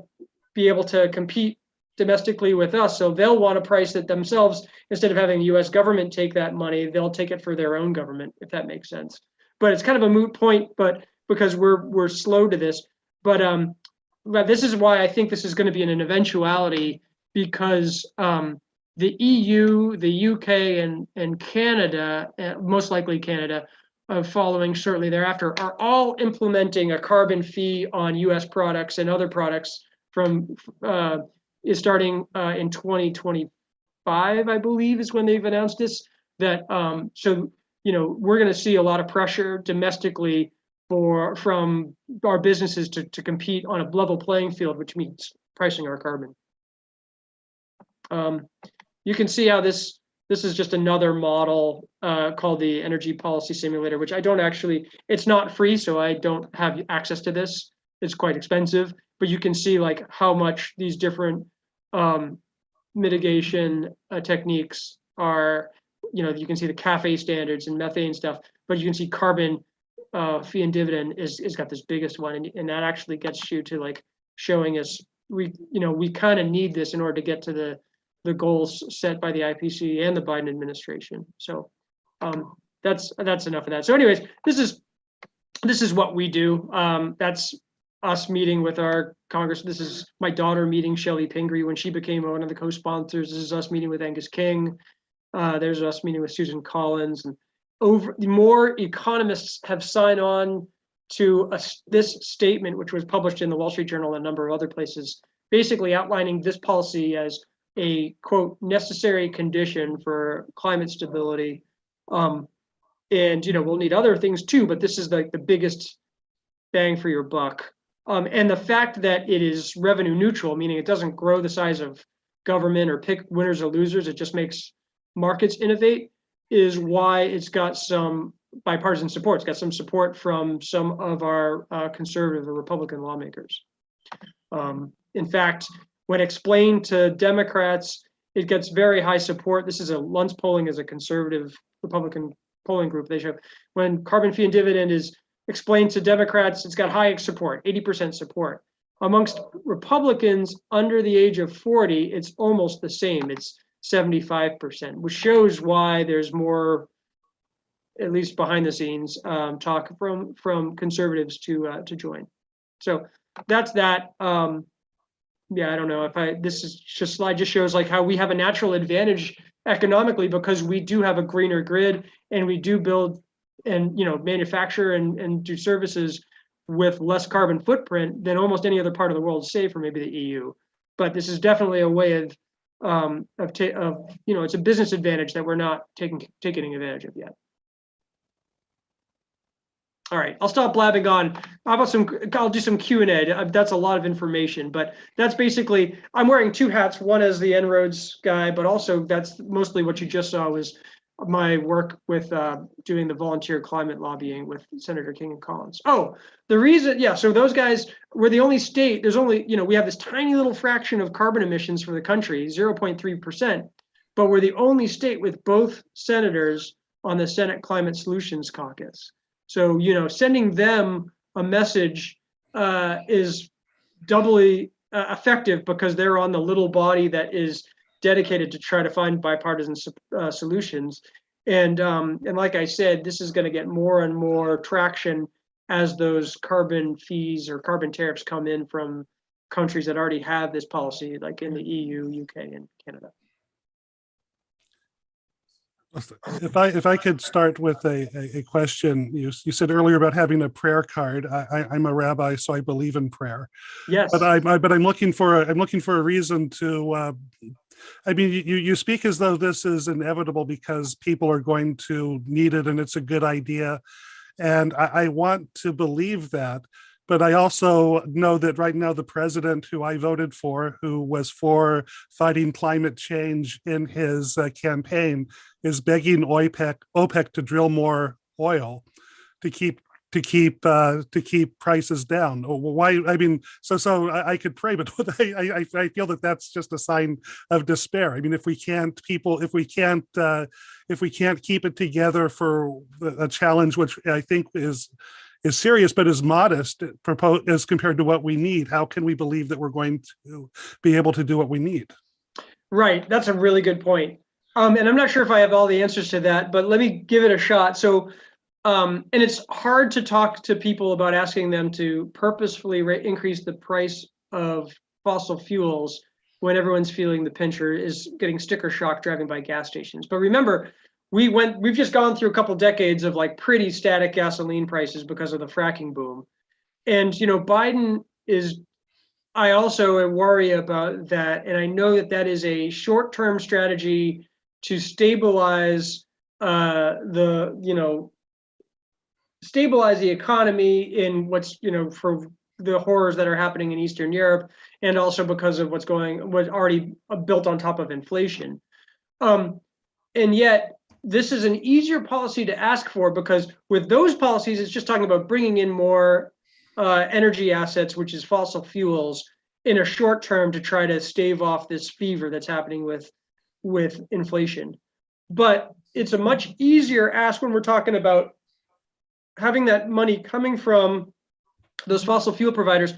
be able to compete domestically with us. So they'll want to price it themselves instead of having the US government take that money, they'll take it for their own government, if that makes sense. But it's kind of a moot point, but because we're slow to this. But this is why I think this is going to be an eventuality, because the EU, the UK, and Canada, most likely Canada, following shortly thereafter, are all implementing a carbon fee on US products and other products is starting in 2025, I believe, is when they've announced this. That so we're going to see a lot of pressure domestically from our businesses to compete on a level playing field, which means pricing our carbon. You can see how this is just another model called the Energy Policy Simulator, which I don't actually, it's not free, so I don't have access to this. It's quite expensive, but you can see like how much these different mitigation techniques are, you can see the CAFE standards and methane stuff, but you can see carbon fee and dividend is got this biggest one, and that actually gets you to like showing us we kind of need this in order to get to the goals set by the IPCC and the Biden administration. So that's enough of that. So anyways, this is what we do. That's us meeting with our Congress. This is my daughter meeting Shelley Pingree when she became one of the co-sponsors. This is us meeting with Angus King. There's us meeting with Susan Collins, and more economists have signed on to this statement, which was published in the Wall Street Journal and a number of other places, basically outlining this policy as a, quote, necessary condition for climate stability. And we'll need other things too, but this is like the biggest bang for your buck. And the fact that it is revenue neutral, meaning it doesn't grow the size of government or pick winners or losers, it just makes markets innovate, is why it's got some bipartisan support. It's got some support from some of our conservative or Republican lawmakers. In fact, when explained to Democrats, it gets very high support. This is Luntz Polling is a conservative Republican polling group. They show when carbon fee and dividend is explained to Democrats, it's got high support, 80% support. Amongst Republicans under the age of 40, it's almost the same. It's 75%, which shows why there's more, at least behind the scenes, talk from conservatives to join. So that's that. Yeah, I don't know if this is just slide just shows like how we have a natural advantage economically because we do have a greener grid and we do build and manufacture and do services with less carbon footprint than almost any other part of the world, save for maybe the EU. But this is definitely a way of it's a business advantage that we're not taking advantage of yet. All right, I'll stop blabbing on. How about I'll do some Q&A. That's a lot of information, but that's basically, I'm wearing two hats. One as the En-ROADS guy, but also that's mostly what you just saw was my work with doing the volunteer climate lobbying with Senator King and Collins. Oh, the reason, yeah, so those guys were the only state, there's only, we have this tiny little fraction of carbon emissions for the country, 0.3%, but we're the only state with both senators on the Senate Climate Solutions Caucus. So, sending them a message is doubly effective because they're on the little body that is dedicated to try to find bipartisan solutions. And like I said, this is going to get more and more traction as those carbon fees or carbon tariffs come in from countries that already have this policy, like in the EU, UK, and Canada. If I could start with a question, you said earlier about having a prayer card. I'm a rabbi, so I believe in prayer. Yes. But I'm looking for a reason to I mean, you speak as though this is inevitable because people are going to need it and it's a good idea. And I want to believe that. But I also know that right now the president who I voted for, who was for fighting climate change in his campaign, is begging OPEC to drill more oil to keep prices down. Why? I mean, so I could pray, but I feel that that's just a sign of despair. I mean, if we can't keep it together for a challenge, which I think is serious but is modest as compared to what we need, how can we believe that we're going to be able to do what we need? Right, that's a really good point. And I'm not sure if I have all the answers to that, but let me give it a shot. So. And it's hard to talk to people about asking them to purposefully increase the price of fossil fuels when everyone's feeling the pinch or is getting sticker shock driving by gas stations. But remember, we've just gone through a couple decades of like pretty static gasoline prices because of the fracking boom. And Biden is, I also worry about that. And I know that that is a short-term strategy to stabilize stabilize the economy in what's, for the horrors that are happening in Eastern Europe, and also because of what's already built on top of inflation. And yet, this is an easier policy to ask for because with those policies, it's just talking about bringing in more energy assets, which is fossil fuels, in a short term to try to stave off this fever that's happening with inflation. But it's a much easier ask when we're talking about having that money coming from those fossil fuel providers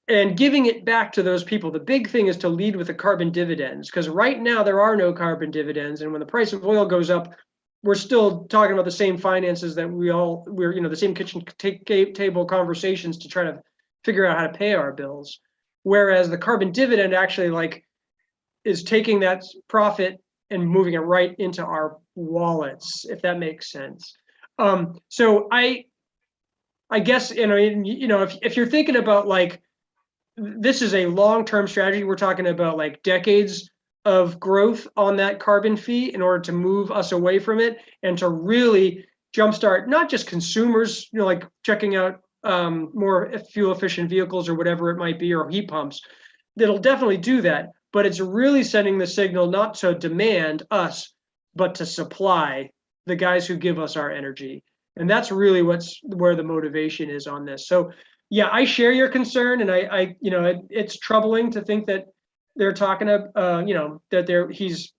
and giving it back to those people. The big thing is to lead with the carbon dividends, because right now there are no carbon dividends. And when the price of oil goes up, we're still talking about the same finances that we're the same kitchen table conversations to try to figure out how to pay our bills. Whereas the carbon dividend actually is taking that profit and moving it right into our wallets, if that makes sense. So I guess, if you're thinking about this is a long-term strategy, we're talking about decades of growth on that carbon fee in order to move us away from it and to really jumpstart not just consumers, checking out more fuel efficient vehicles or whatever it might be, or heat pumps. That'll definitely do that, but it's really sending the signal not to demand us, but to supply the guys who give us our energy. And that's really where the motivation is on this. So yeah, I share your concern, and it's troubling to think that they're talking he's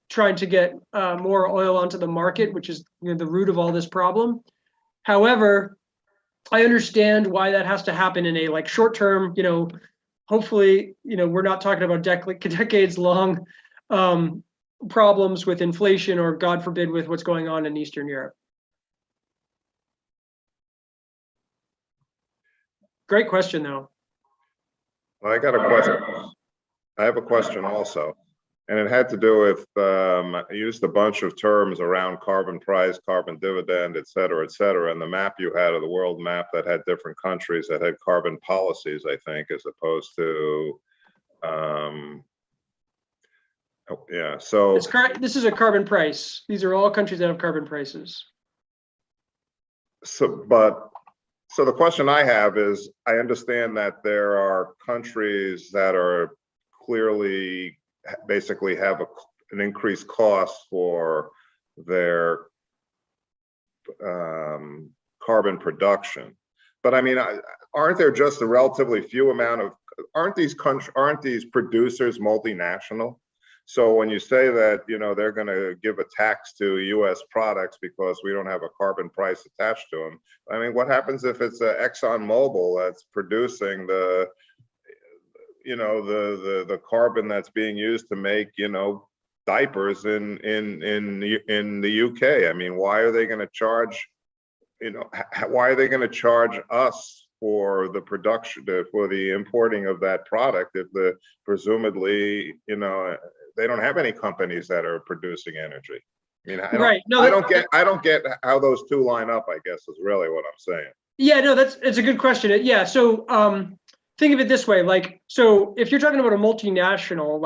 trying to get more oil onto the market, which is the root of all this problem. However, I understand why that has to happen in a short term, hopefully, we're not talking about decades long problems with inflation, or God forbid with what's going on in Eastern Europe. Great question though. I got a question. I have a question also, and it had to do with, I used a bunch of terms around carbon price, carbon dividend, et cetera, and the map you had, of the world map, that had different countries that had carbon policies, I think, as opposed to, yeah, so. This is a carbon price. These are all countries that have carbon prices. So the question I have is, I understand that there are countries that are clearly basically have an increased cost for their carbon production. But I mean, aren't there just a relatively few amount of, aren't these producers multinational? So when you say that, they're going to give a tax to U.S. products because we don't have a carbon price attached to them, I mean, what happens if it's ExxonMobil that's producing the carbon that's being used to make, diapers in the UK? I mean, why are they going to charge, why are they going to charge us for the production, for the importing of that product, if presumably, they don't have any companies that are producing energy? I mean, I don't get how those two line up, I guess, is really what I'm saying. Yeah, no, it's a good question. Yeah, so think of it this way, so if you're talking about a multinational,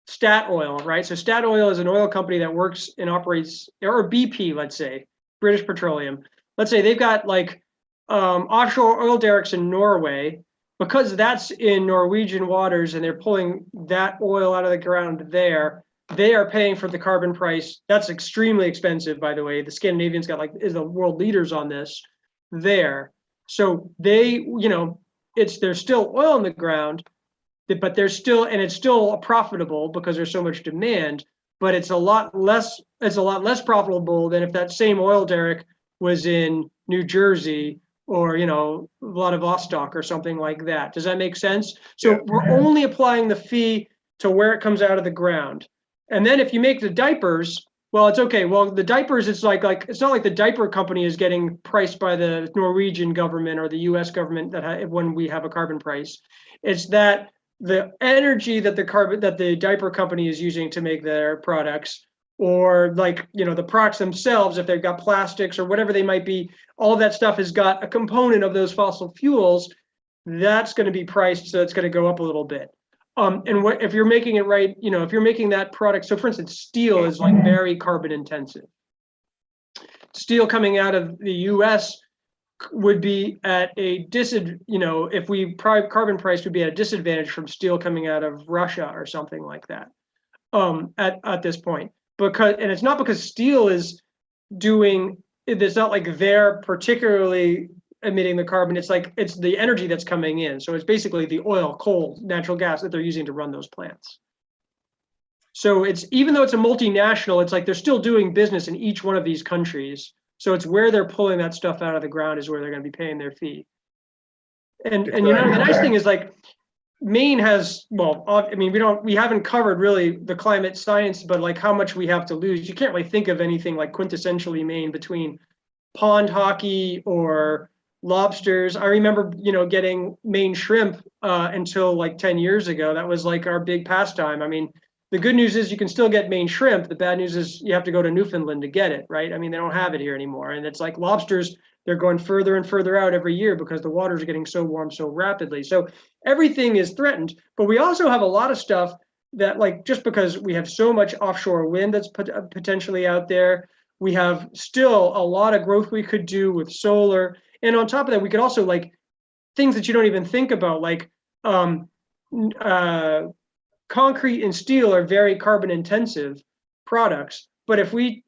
Stat Oil, right? So Stat Oil is an oil company that works and operates, or BP, let's say, British Petroleum. Let's say they've got like offshore oil derricks in Norway, because that's in Norwegian waters and they're pulling that oil out of the ground there. They are paying for the carbon price. That's extremely expensive, by the way. The Scandinavians got is the world leaders on this there. So they, there's still oil in the ground, but there's still, and it's still profitable because there's so much demand, but it's a lot less profitable than if that same oil derrick was in New Jersey or, Vladivostok or something like that. Does that make sense? So Yeah. we're only applying the fee to where it comes out of the ground. And then if you make the diapers, well, it's okay. Well, the diapers, it's like it's not like the diaper company is getting priced by the Norwegian government or the US government when we have a carbon price. It's that the energy that the diaper company is using to make their products, or the products themselves, if they've got plastics or whatever they might be, all of that stuff has got a component of those fossil fuels. That's going to be priced, so it's going to go up a little bit. And if you're making it right, if you're making that product, so for instance, steel is very carbon intensive. Steel coming out of the US would be at a disadvantage, if we carbon price would be at a disadvantage from steel coming out of Russia or something like that at this point. And it's not because steel is it's not like they're particularly emitting the carbon, it's the energy that's coming in. So it's basically the oil, coal, natural gas that they're using to run those plants. So even though it's a multinational, it's they're still doing business in each one of these countries. So it's where they're pulling that stuff out of the ground is where they're going to be paying their fee. And the nice thing is Maine has, we haven't covered really the climate science, but how much we have to lose. You can't really think of anything like quintessentially Maine between pond hockey or lobsters. I remember, getting Maine shrimp until 10 years ago. That was our big pastime. The good news is you can still get Maine shrimp. The bad news is you have to go to Newfoundland to get it, right? They don't have it here anymore. And it's like lobsters, they're going further and further out every year because the waters are getting so warm so rapidly. So everything is threatened. But we also have a lot of stuff that just because we have so much offshore wind that's potentially out there, we have still a lot of growth we could do with solar. And on top of that, we could also things that you don't even think about, concrete and steel are very carbon intensive products, but if we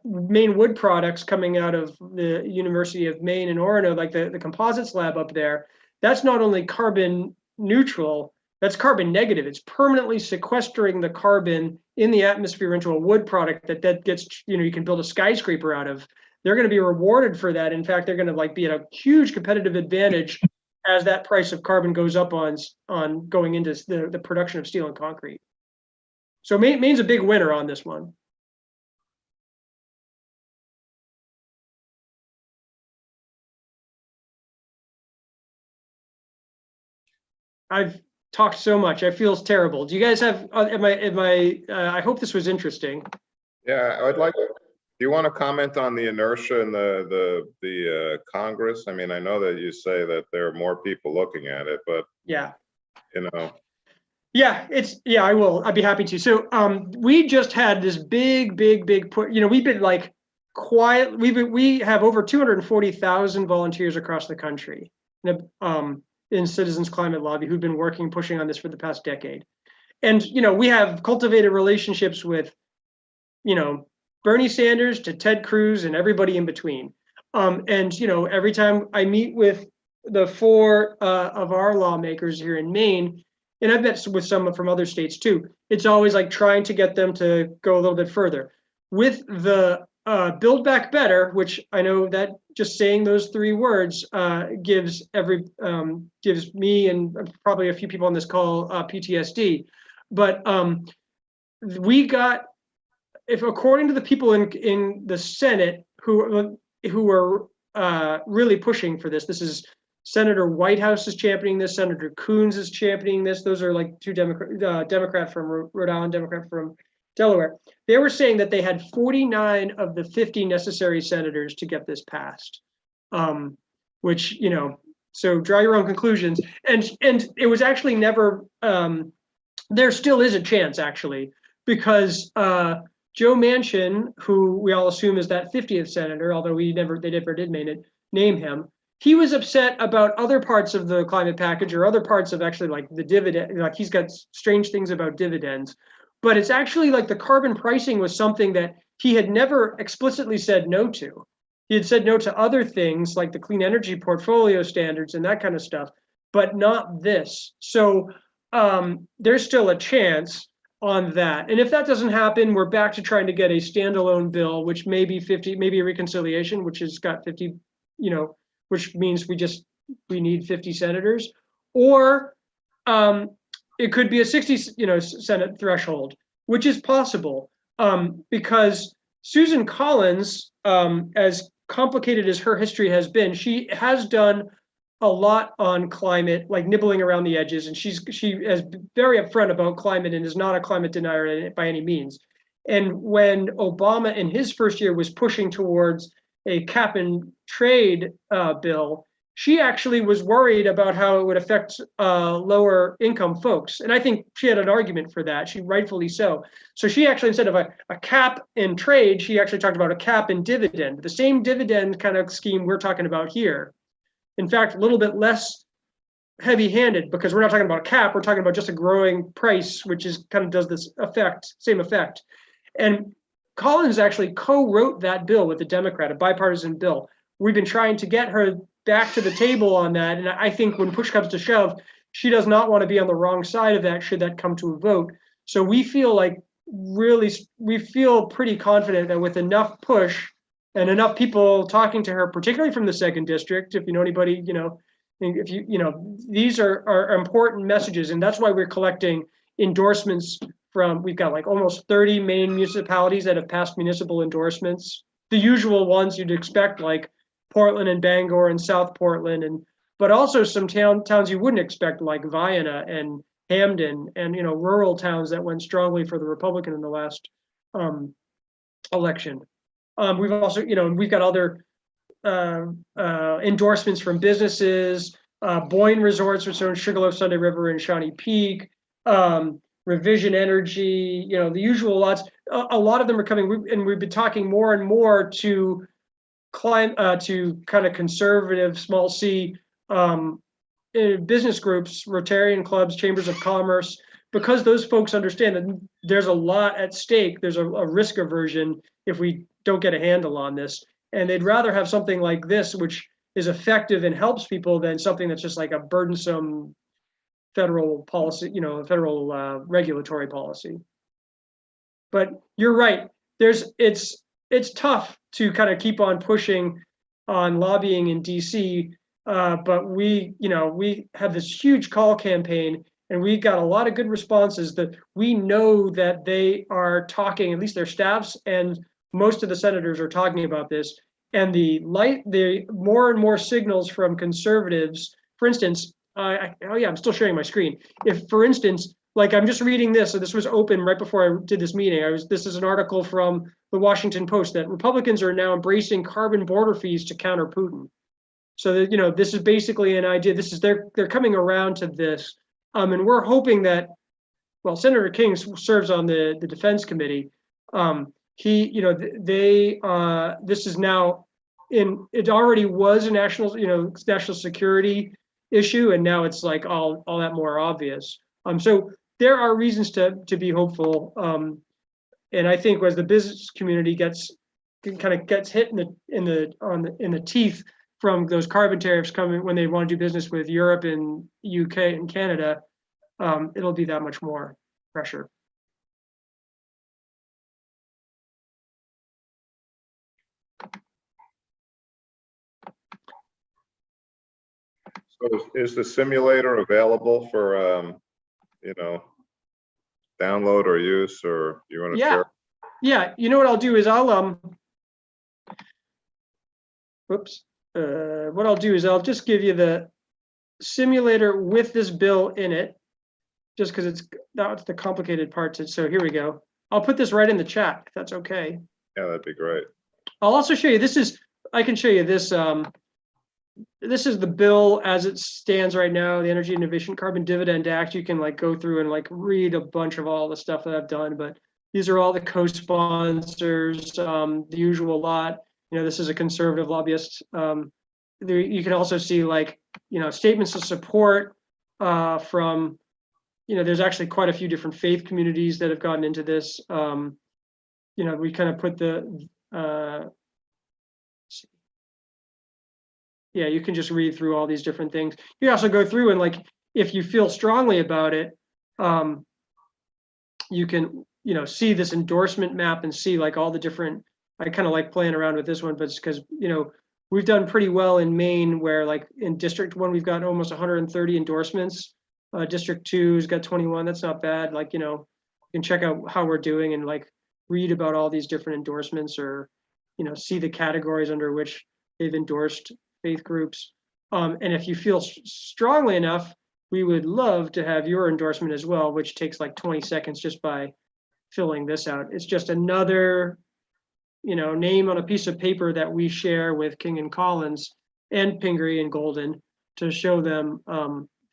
Maine wood products coming out of the University of Maine in Orono, the composites lab up there, that's not only carbon neutral, that's carbon negative. It's permanently sequestering the carbon in the atmosphere into a wood product that gets, you can build a skyscraper out of. They're going to be rewarded for that. In fact, they're going to be at a huge competitive advantage as that price of carbon goes up on going into the production of steel and concrete. So Maine's a big winner on this one. I've talked so much. I feel terrible. Do you guys have? I hope this was interesting. Yeah, I'd like. Do you want to comment on the inertia in the Congress? I know that you say that there are more people looking at it, but yeah, Yeah, I will. I'd be happy to. So we just had this big put. We've been quiet. We have over 240,000 volunteers across the country in Citizens Climate Lobby who've been pushing on this for the past decade. And we have cultivated relationships with Bernie Sanders to Ted Cruz and everybody in between. And every time I meet with the four of our lawmakers here in Maine, and I've met with some from other states too, it's always trying to get them to go a little bit further. With the Build Back Better, which I know that just saying those three words gives me and probably a few people on this call PTSD. But we got, if according to the people in the Senate who are really pushing for this is Senator Whitehouse is championing this, Senator Coons is championing this. Those are two Democrat from Rhode Island, Democrat from Delaware. They were saying that they had 49 of the 50 necessary senators to get this passed, which, so draw your own conclusions. And it was actually never there still is a chance, actually, because Joe Manchin, who we all assume is that 50th senator, although they never did name him, he was upset about other parts of the climate package or other parts of actually like the dividend. Like he's got strange things about dividends, but it's actually like the carbon pricing was something that he had never explicitly said no to. He had said no to other things like the clean energy portfolio standards and that kind of stuff, but not this. So there's still a chance on that. And if that doesn't happen, we're back to trying to get a standalone bill, which may be 50, maybe a reconciliation, which has got 50, which means we need 50 senators, or it could be a 60, Senate threshold, which is possible, because Susan Collins, as complicated as her history has been, she has done a lot on climate, like nibbling around the edges, and she is very upfront about climate and is not a climate denier by any means. And when Obama in his first year was pushing towards a cap and trade bill, she actually was worried about how it would affect lower income folks. And I think she had an argument for that, she rightfully so. So she actually, instead of a cap in trade, she actually talked about a cap in dividend, the same dividend kind of scheme we're talking about here. In fact, a little bit less heavy-handed, because we're not talking about a cap, we're talking about just a growing price, which is kind of does this same effect. And Collins actually co-wrote that bill with the Democrat, a bipartisan bill. We've been trying to get her back to the table on that, and I think when push comes to shove, she does not want to be on the wrong side of that should that come to a vote. So we feel pretty confident that with enough push and enough people talking to her, particularly from the 2nd District, if you know anybody, these are important messages, and that's why we're collecting endorsements from, we've got like almost 30 main municipalities that have passed municipal endorsements, the usual ones you'd expect, like Portland and Bangor and South Portland, but also some towns you wouldn't expect, like Vienna and Hamden, and rural towns that went strongly for the Republican in the last election. We've also, we've got other endorsements from businesses, Boyne Resorts, which are in Sugarloaf, Sunday River, and Shawnee Peak, Revision Energy, the usual lots. A lot of them are coming, and we've been talking more and more to kind of conservative, small c, business groups, Rotarian clubs, chambers of commerce, because those folks understand that there's a lot at stake. There's a risk aversion if we don't get a handle on this. And they'd rather have something like this, which is effective and helps people, than something that's just like a burdensome federal policy, federal regulatory policy. But you're right. It's tough to kind of keep on pushing on lobbying in DC. But we have this huge call campaign, and we got a lot of good responses that we know that they are talking, at least their staffs and most of the senators are talking about this. And the more and more signals from conservatives, for instance, I'm still sharing my screen. If, for instance, like I'm just reading this, so this was open right before I did this meeting. This is an article from the Washington Post that Republicans are now embracing carbon border fees to counter Putin. So that, this is basically an idea. They're coming around to this, and we're hoping that, well, Senator King serves on the Defense Committee. This is now it already was a national security issue, and now it's like all that more obvious. So there are reasons to be hopeful, and I think as the business community gets hit in the teeth from those carbon tariffs coming when they want to do business with Europe and UK and Canada, it'll be that much more pressure. So is the simulator available for, download or use, or you want to share? Yeah, you know what I'll do is what I'll do is I'll just give you the simulator with this bill in it, just because that's the complicated part. So here we go. I'll put this right in the chat, if that's okay. Yeah, that'd be great. I'll also show you, I can show you this this is the bill as it stands right now, the Energy Innovation Carbon Dividend Act. You can like go through and like read a bunch of all the stuff that I've done, but these are all the co-sponsors, the usual lot. You know, this is a conservative lobbyist. You can also see like, you know, statements of support from, you know, there's actually quite a few different faith communities that have gotten into this. You know, we kind of put the, yeah, you can just read through all these different things. You also go through and like, if you feel strongly about it, you can, you know, see this endorsement map and see like all the different, I kind of like playing around with this one, but it's because, you know, we've done pretty well in Maine where like in District 1, we've got almost 130 endorsements. District 2's got 21, that's not bad. Like, you know, you can check out how we're doing and like read about all these different endorsements or, you know, see the categories under which they've endorsed faith groups. And if you feel strongly enough, we would love to have your endorsement as well, which takes like 20 seconds just by filling this out. It's just another, you know, name on a piece of paper that we share with King and Collins and Pingree and Golden to show them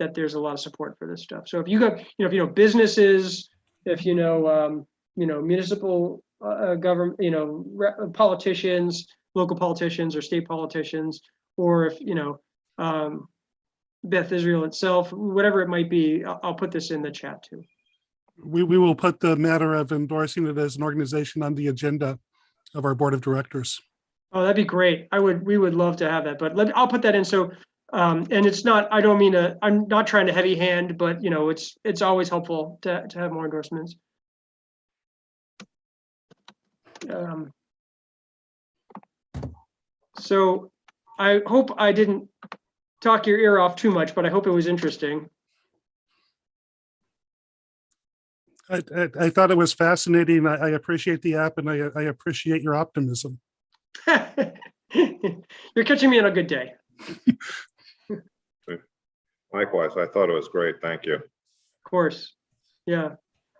that there's a lot of support for this stuff. So if you got, you know, if you know businesses, if you know municipal government, you know, politicians, local politicians or state politicians, or if you know Beth Israel itself, whatever it might be, I'll put this in the chat too. We will put the matter of endorsing it as an organization on the agenda of our board of directors. Oh, that'd be great. We would love to have that, but I'll put that in. So, and it's not, I don't mean I'm not trying to heavy hand, but you know, it's always helpful to have more endorsements. So I hope I didn't talk your ear off too much, but I hope it was interesting. I thought it was fascinating. I appreciate the app and I appreciate your optimism. You're catching me on a good day. Likewise, I thought it was great. Thank you. Of course. Yeah.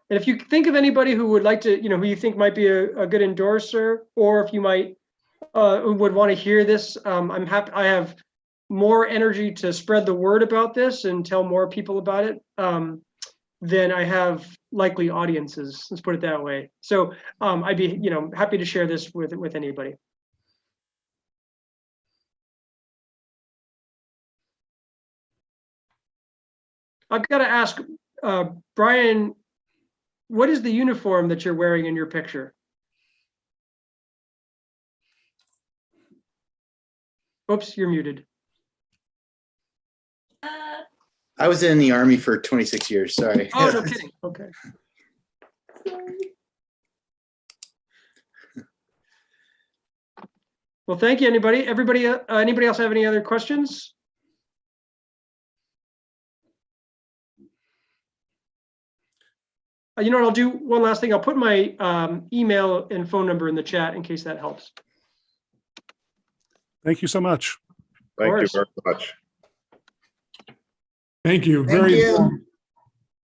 And if you think of anybody who would like to, you know, who you think might be a good endorser, or if you might would want to hear this, I'm happy. I have more energy to spread the word about this and tell more people about it than I have likely audiences. Let's put it that way. So I'd be, you know, happy to share this with anybody. I've got to ask Brian, what is the uniform that you're wearing in your picture? Oops, you're muted. I was in the Army for 26 years, sorry. Oh, no kidding. Okay. Well, thank you, anybody. Everybody, anybody else have any other questions? You know what, I'll do one last thing. I'll put my email and phone number in the chat in case that helps. Thank you so much. Thank you course. very much. Thank you. Thank Very you. informative.